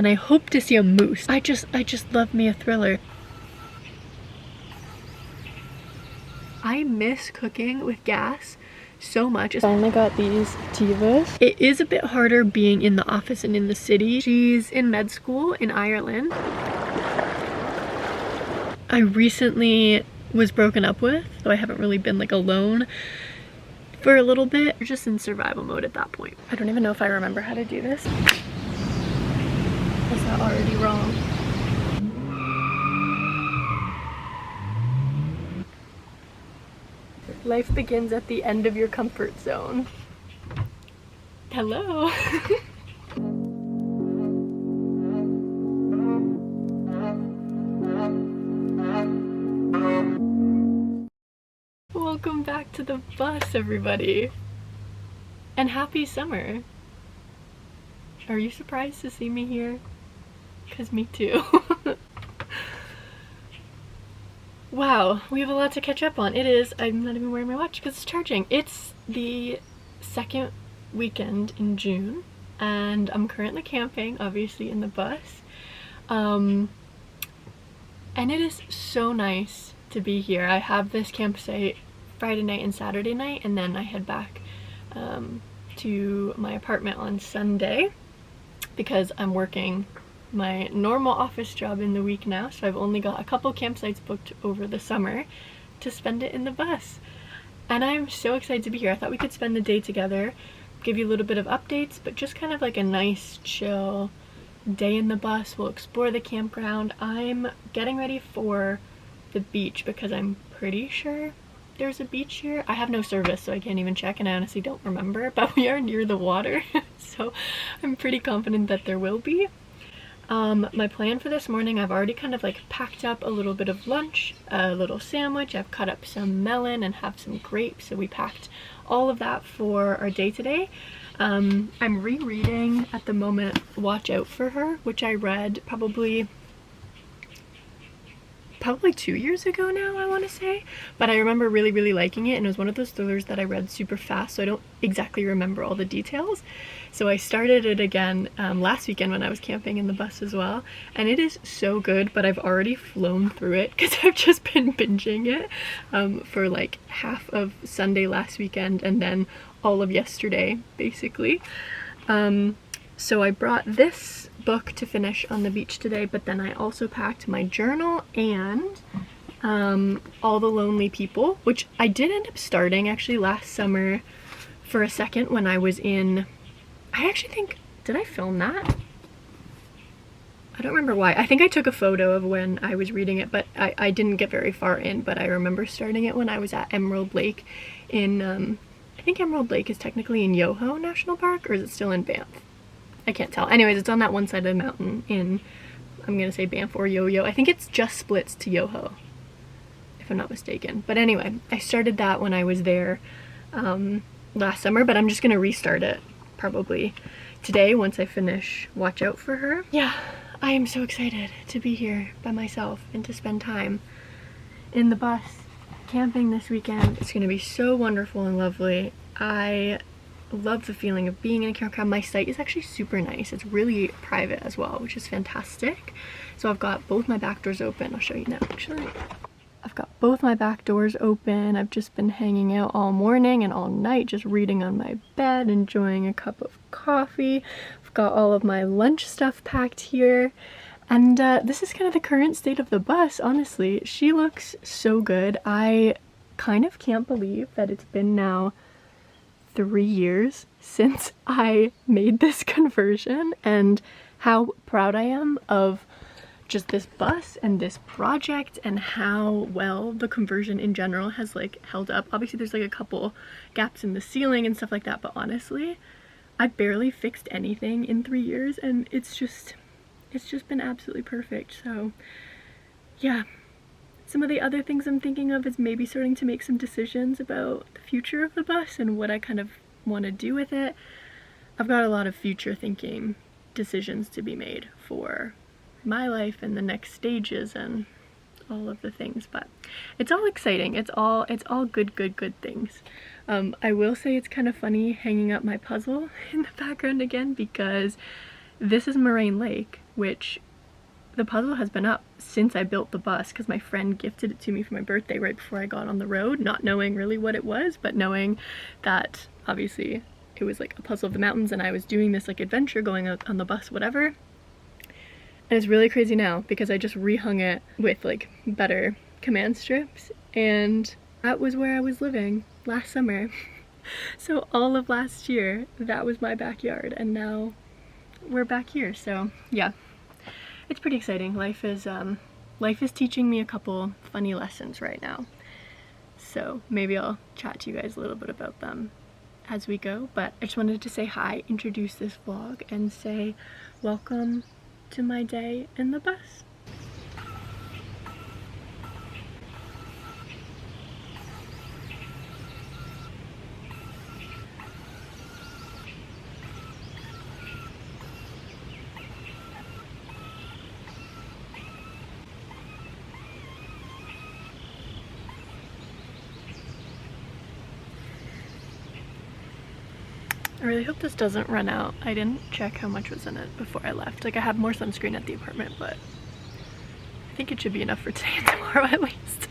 And I hope to see a moose. I just love me a thriller. I miss cooking with gas so much. Finally got these Tivas. It is a bit harder being in the office and in the city. She's in med school in Ireland. I recently was broken up with, so I haven't really been like alone for a little bit. We're just in survival mode at that point. I don't even know if I remember how to do this. Is that already wrong? Life begins at the end of your comfort zone. Hello. Welcome back to the bus, everybody. And happy summer. Are you surprised to see me here? 'Cause me too. Wow, we have a lot to catch up on. It is, I'm not even wearing my watch because it's charging. It's the second weekend in June and I'm currently camping, obviously, in the bus. And it is so nice to be here. I have this campsite Friday night and Saturday night, and then I head back to my apartment on Sunday because I'm working my normal office job in the week now, so I've only got a couple campsites booked over the summer to spend it in the bus. And I'm so excited to be here. I thought we could spend the day together, give you a little bit of updates, but just kind of like a nice chill day in the bus. We'll explore the campground. I'm getting ready for the beach because I'm pretty sure there's a beach here. I have no service, so I can't even check, and I honestly don't remember, but we are near the water, so I'm pretty confident that there will be. My plan for this morning, I've already kind of like packed up a little bit of lunch, a little sandwich. I've cut up some melon and have some grapes, so we packed all of that for our day today. I'm rereading at the moment Watch Out for Her, which I read probably 2 years ago now, I want to say, but I remember really liking it, and it was one of those thrillers that I read super fast, so I don't exactly remember all the details. So I started it again last weekend when I was camping in the bus as well, and it is so good, but I've already flown through it because I've just been binging it for like half of Sunday last weekend and then all of yesterday, basically. So I brought this book to finish on the beach today, but then I also packed my journal and All the Lonely People, which I did end up starting actually last summer for a second when I was in, I actually think, did I film that? I don't remember why. I think I took a photo of when I was reading it, but I didn't get very far in, but I remember starting it when I was at Emerald Lake in, I think Emerald Lake is technically in Yoho National Park, or is it still in Banff? I can't tell. Anyways, it's on that one side of the mountain in, I'm gonna say Banff or Yo-Yo. I think it's just splits to Yoho, if I'm not mistaken. But anyway, I started that when I was there last summer, but I'm just gonna restart it probably today once I finish Watch Out for Her. Yeah, I am so excited to be here by myself and to spend time in the bus camping this weekend. It's gonna be so wonderful and lovely. I love the feeling of being in a campground. My site is actually super nice. It's really private as well, which is fantastic. So I've got both my back doors open. I'll show you now, actually. I've got both my back doors open. I've just been hanging out all morning and all night, just reading on my bed, enjoying a cup of coffee. I've got all of my lunch stuff packed here. And this is kind of the current state of the bus, honestly. She looks so good. I kind of can't believe that it's been now 3 years since I made this conversion, and how proud I am of just this bus and this project and how well the conversion in general has like held up. Obviously there's like a couple gaps in the ceiling and stuff like that, but honestly I barely fixed anything in 3 years, and it's just been absolutely perfect. So yeah, some of the other things I'm thinking of is maybe starting to make some decisions about the future of the bus and what I kind of want to do with it. I've got a lot of future thinking decisions to be made for my life and the next stages and all of the things, but it's all exciting. It's all good things. I will say it's kind of funny hanging up my puzzle in the background again, because this is Moraine Lake, which the puzzle has been up since I built the bus because my friend gifted it to me for my birthday right before I got on the road, not knowing really what it was, but knowing that obviously it was like a puzzle of the mountains and I was doing this like adventure going out on the bus, whatever. And it's really crazy now because I just rehung it with like better command strips, and that was where I was living last summer. So all of last year, that was my backyard, and now we're back here. So yeah, it's pretty exciting. Life is teaching me a couple funny lessons right now. So maybe I'll chat to you guys a little bit about them as we go, but I just wanted to say hi, introduce this vlog, and say welcome to my day in the bus. I really hope this doesn't run out. I didn't check how much was in it before I left. Like, I have more sunscreen at the apartment, but I think it should be enough for today and tomorrow at least.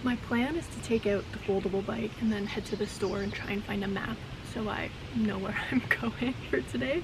My plan is to take out the foldable bike and then head to the store and try and find a map so I know where I'm going for today,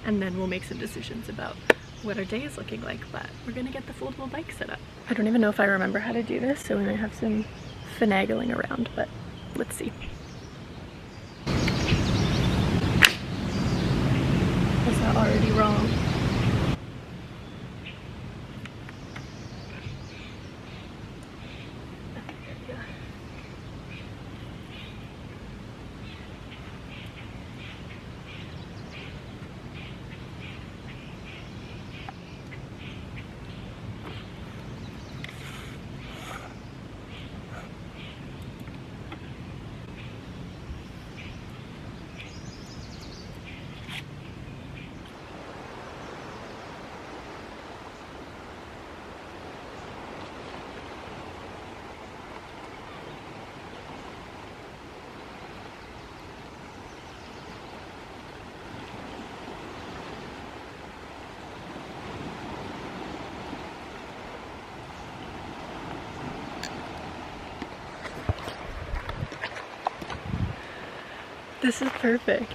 and then we'll make some decisions about what our day is looking like, but we're gonna get the foldable bike set up. I don't even know if I remember how to do this, so we might have some finagling around, but let's see. Was that already wrong? This is perfect.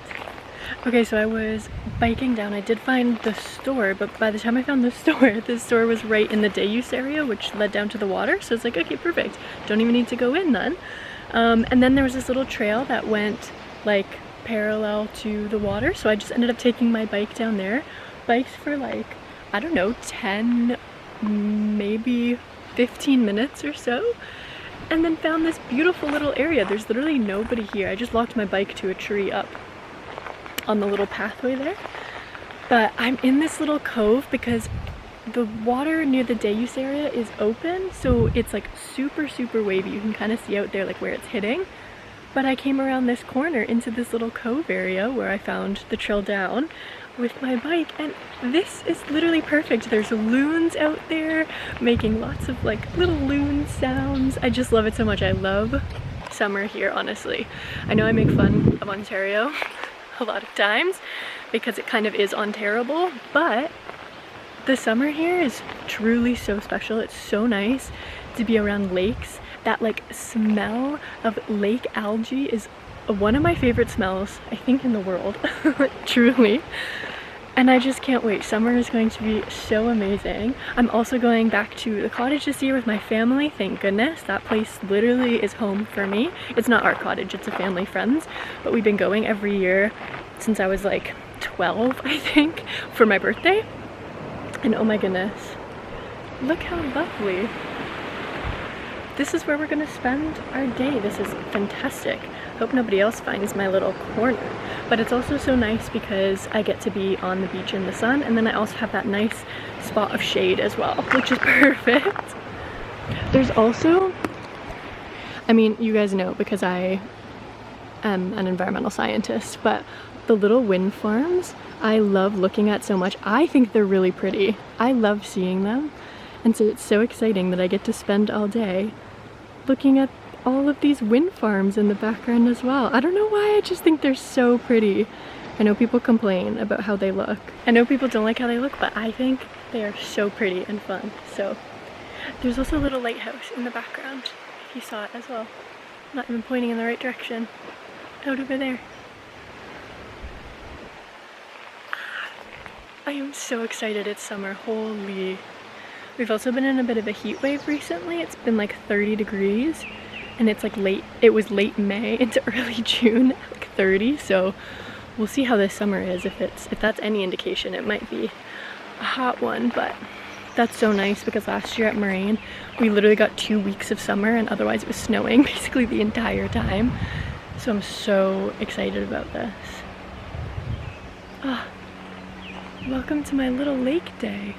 Okay, so I was biking down. I did find the store, but by the time I found the store was right in the day use area, which led down to the water. So it's like, okay, perfect. Don't even need to go in then. And then there was this little trail that went like parallel to the water. So I just ended up taking my bike down there. Bikes for like, I don't know, 10, maybe 15 minutes or so. And then found this beautiful little area. There's literally nobody here. I just locked my bike to a tree up on the little pathway there. But I'm in this little cove because the water near the day use area is open, so it's like super, super wavy. You can kind of see out there like where it's hitting. But I came around this corner into this little cove area where I found the trail down with my bike, and this is literally perfect. There's loons out there making lots of like little loon sounds. I just love it so much. I love summer here, honestly. I know I make fun of Ontario a lot of times because it kind of is unterrible, but the summer here is truly so special. It's so nice to be around lakes. That like smell of lake algae is one of my favorite smells, I think, in the world. Truly. And I just can't wait. Summer is going to be so amazing. I'm also going back to the cottage this year with my family, thank goodness. That place literally is home for me. It's not our cottage, it's a family friend's, but we've been going every year since I was like 12, I think, for my birthday. And oh my goodness, look how lovely. This is where we're gonna spend our day. This is fantastic. Hope nobody else finds my little corner. But it's also so nice because I get to be on the beach in the sun, and then I also have that nice spot of shade as well, which is perfect. There's also, I mean, you guys know because I am an environmental scientist, but the little wind farms I love looking at so much. I think they're really pretty. I love seeing them. And so it's so exciting that I get to spend all day looking at all of these wind farms in the background as well. I don't know why, I just think they're so pretty. I know people complain about how they look. I know people don't like how they look, but I think they are so pretty and fun. So there's also a little lighthouse in the background, if you saw it as well. I'm not even pointing in the right direction. Out over there. I am so excited it's summer, holy. We've also been in a bit of a heat wave recently. It's been like 30 degrees and it's like it was late May into early June, like 30. So we'll see how this summer is. If that's any indication, it might be a hot one, but that's so nice because last year at Moraine, we literally got 2 weeks of summer and otherwise it was snowing basically the entire time. So I'm so excited about this. Ah, welcome to my little lake day.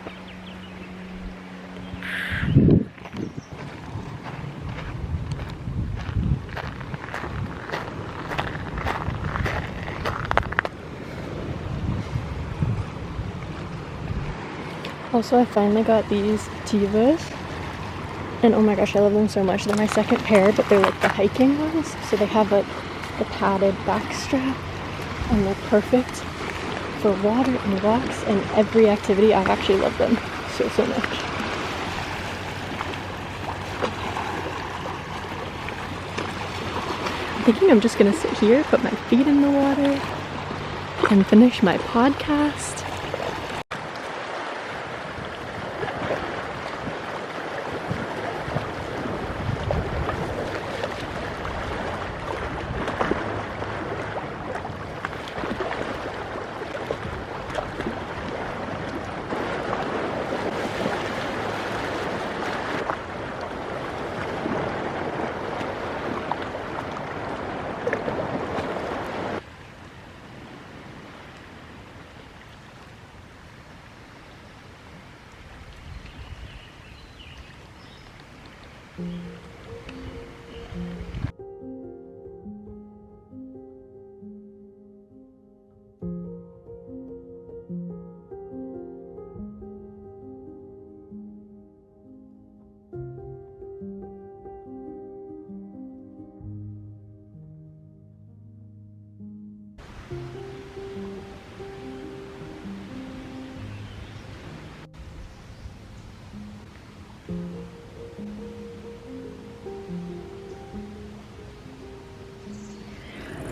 Also, I finally got these Tivas, and oh my gosh, I love them so much. They're my second pair, but they're like the hiking ones, so they have like the padded back strap, and they're perfect for water and walks and every activity. I actually love them so much. I'm thinking I'm just gonna sit here, put my feet in the water, and finish my podcast.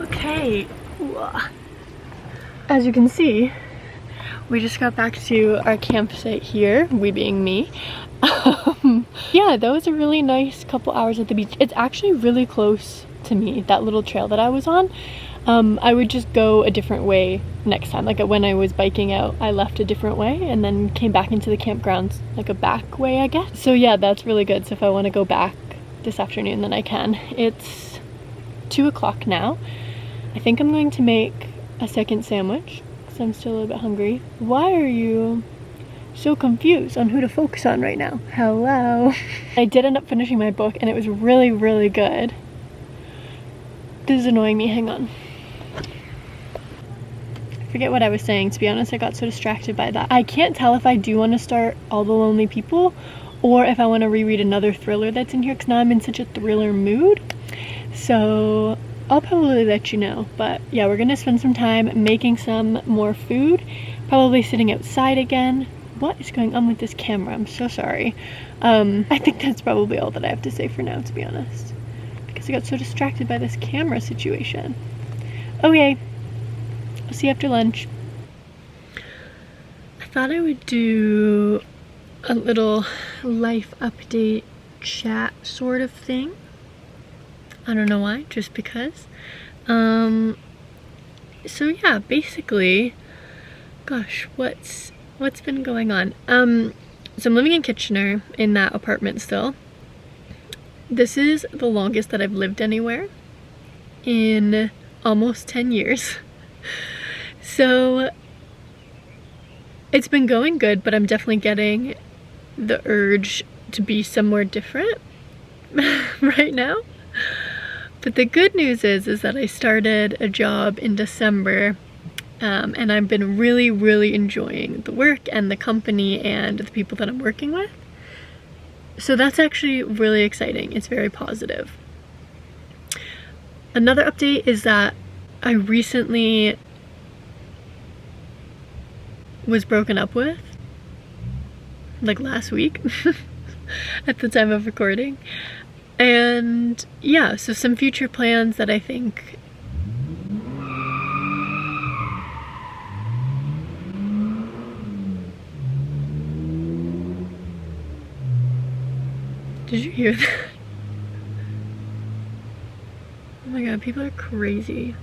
Okay, as you can see, we just got back to our campsite here, we being me. Yeah, that was a really nice couple hours at the beach. It's actually really close to me, that little trail that I was on. I would just go a different way next time. Like when I was biking out, I left a different way and then came back into the campgrounds like a back way, I guess. So yeah, that's really good. So if I want to go back this afternoon, then I can. It's 2 o'clock now. I think I'm going to make a second sandwich because I'm still a little bit hungry. Why are you so confused on who to focus on right now? Hello. I did end up finishing my book and it was really, really good. This is annoying me, hang on. I forget what I was saying, to be honest. I got so distracted by that. I can't tell if I do want to start All the Lonely People or if I want to reread another thriller that's in here because now I'm in such a thriller mood. So I'll probably let you know, but yeah, we're gonna spend some time making some more food, probably sitting outside again. What is going on with this camera? I'm so sorry. I think that's probably all that I have to say for now, to be honest, because I got so distracted by this camera situation. Okay, I'll see you after lunch. I thought I would do a little life update chat sort of thing. I don't know why, just because. So yeah, basically, gosh, what's been going on? So I'm living in Kitchener in that apartment still. This is the longest that I've lived anywhere in almost 10 years. So it's been going good, but I'm definitely getting the urge to be somewhere different right now. But the good news is that I started a job in December, and I've been really, really enjoying the work and the company and the people that I'm working with. So that's actually really exciting. It's very positive. Another update is that I recently was broken up with, like last week at the time of recording. And yeah, so some future plans that I think Did you hear that? Oh my god, people are crazy.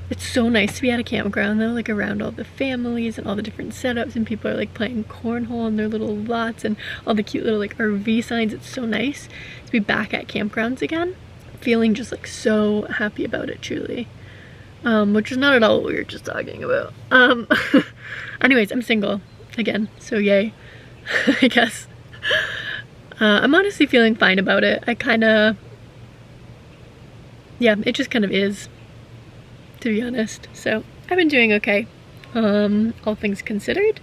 It's so nice to be at a campground though, like around all the families and all the different setups, and people are like playing cornhole in their little lots and all the cute little like RV signs. It's so nice to be back at campgrounds again. Feeling just like so happy about it, truly. Which is not at all what we were just talking about. Anyways, I'm single again, so yay, I guess. I'm honestly feeling fine about it. Yeah, it just kind of is, to be honest. So I've been doing okay, all things considered.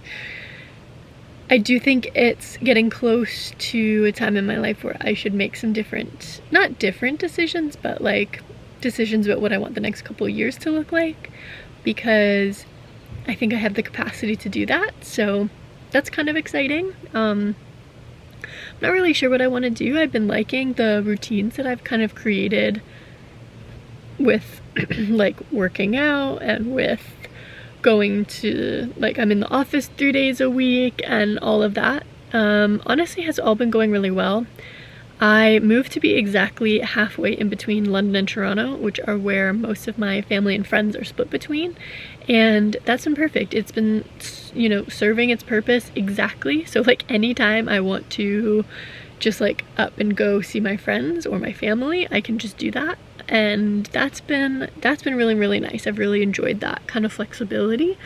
I do think it's getting close to a time in my life where I should make some different, not different decisions, but like decisions about what I want the next couple of years to look like, because I think I have the capacity to do that. So that's kind of exciting. I'm not really sure what I want to do. I've been liking the routines that I've kind of created with like working out and with going to, like, I'm in the office 3 days a week and all of that. Honestly has all been going really well. I moved to be exactly halfway in between London and Toronto, which are where most of my family and friends are split between, and that's been perfect. It's been, you know, serving its purpose exactly. So like anytime I want to just like up and go see my friends or my family, I can just do that, and that's been really, really nice. I've really enjoyed that kind of flexibility.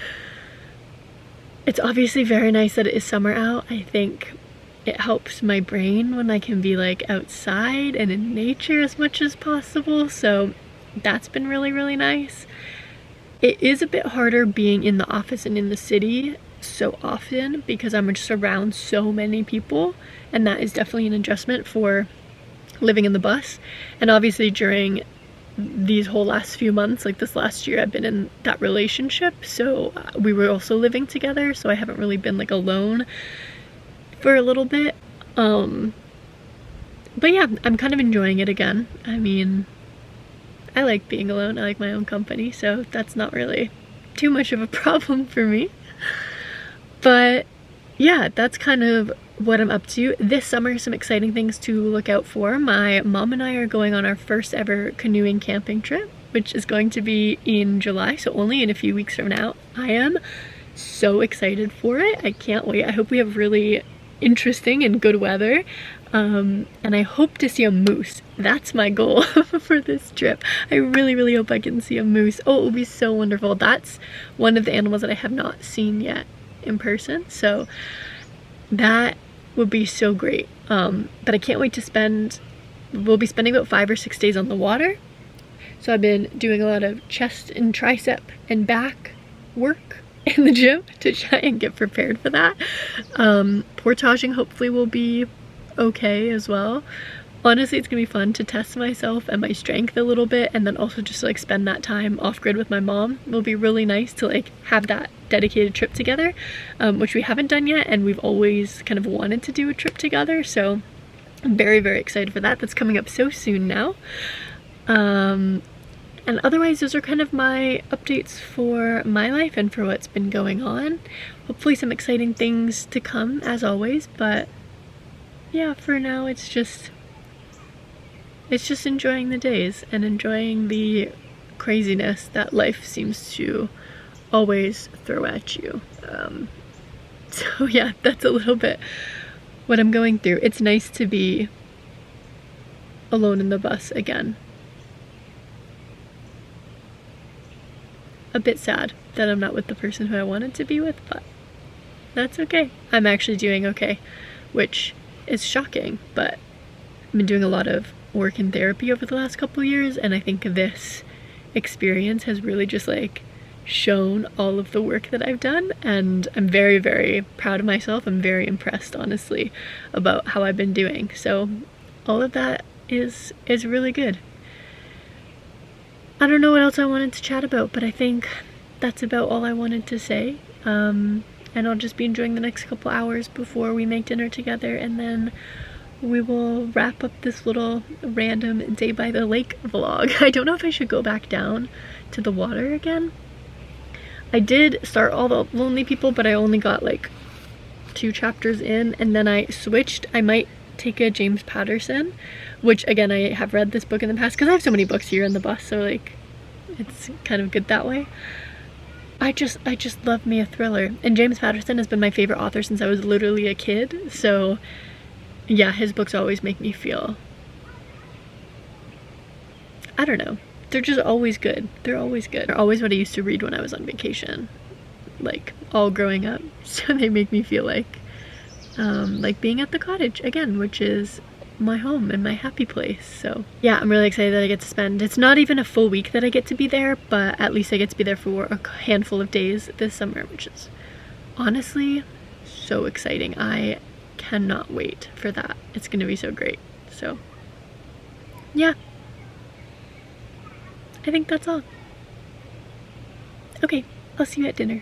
It's obviously very nice that it is summer out. I think it helps my brain when I can be like outside and in nature as much as possible, so that's been really, really nice. It is a bit harder being in the office and in the city so often because I'm just around so many people, and that is definitely an adjustment for living in the bus. And obviously during these whole last few months, like this last year, I've been in that relationship, so we were also living together, so I haven't really been like alone for a little bit. But yeah, I'm kind of enjoying it again. I mean, I like being alone, I like my own company, so that's not really too much of a problem for me. But yeah, that's kind of what I'm up to. This summer, some exciting things to look out for. My mom and I are going on our first ever canoeing camping trip, which is going to be in July, so only in a few weeks from now. I am so excited for it. I can't wait. I hope we have really interesting and good weather, and I hope to see a moose. That's my goal for this trip. I really, really hope I can see a moose. Oh, it will be so wonderful. That's one of the animals that I have not seen yet in person, so that would be so great. But I can't wait to we'll be spending about 5 or 6 days on the water, so I've been doing a lot of chest and tricep and back work in the gym to try and get prepared for that. Portaging hopefully will be okay as well. Honestly, it's gonna be fun to test myself and my strength a little bit, and then also just like spend that time off grid with my mom. It will be really nice to like have that dedicated trip together, which we haven't done yet, and we've always kind of wanted to do a trip together, so I'm very, very excited for that. That's coming up so soon now. And otherwise, those are kind of my updates for my life and for what's been going on. Hopefully some exciting things to come, as always, but yeah, for now it's just enjoying the days and enjoying the craziness that life seems to always throw at you. So yeah, that's a little bit what I'm going through. It's nice to be alone in the bus again. A bit sad that I'm not with the person who I wanted to be with, but that's okay. I'm actually doing okay, which is shocking, but I've been doing a lot of work in therapy over the last couple of years, and I think this experience has really just like shown all of the work that I've done, and I'm very, very proud of myself. I'm very impressed, honestly, about how I've been doing. So all of that is really good. I don't know what else I wanted to chat about, but I think that's about all I wanted to say. And I'll just be enjoying the next couple hours before we make dinner together, and then we will wrap up this little random day by the lake vlog. I don't know if I should go back down to the water again. I did start all the Lonely People, but I only got like 2 chapters in, and then I switched. I might take a James Patterson, which again, I have read this book in the past because I have so many books here in the bus, so like it's kind of good that way. I just love me a thriller, and James Patterson has been my favorite author since I was literally a kid, so yeah, his books always make me feel, I don't know, they're just always good. They're always good. They're always what I used to read when I was on vacation, like all growing up. So they make me feel like being at the cottage again, which is my home and my happy place. So yeah, I'm really excited that I get to spend, it's not even a full week that I get to be there, but at least I get to be there for a handful of days this summer, which is honestly so exciting. I cannot wait for that. It's gonna be so great. So yeah, I think that's all. Okay, I'll see you at dinner.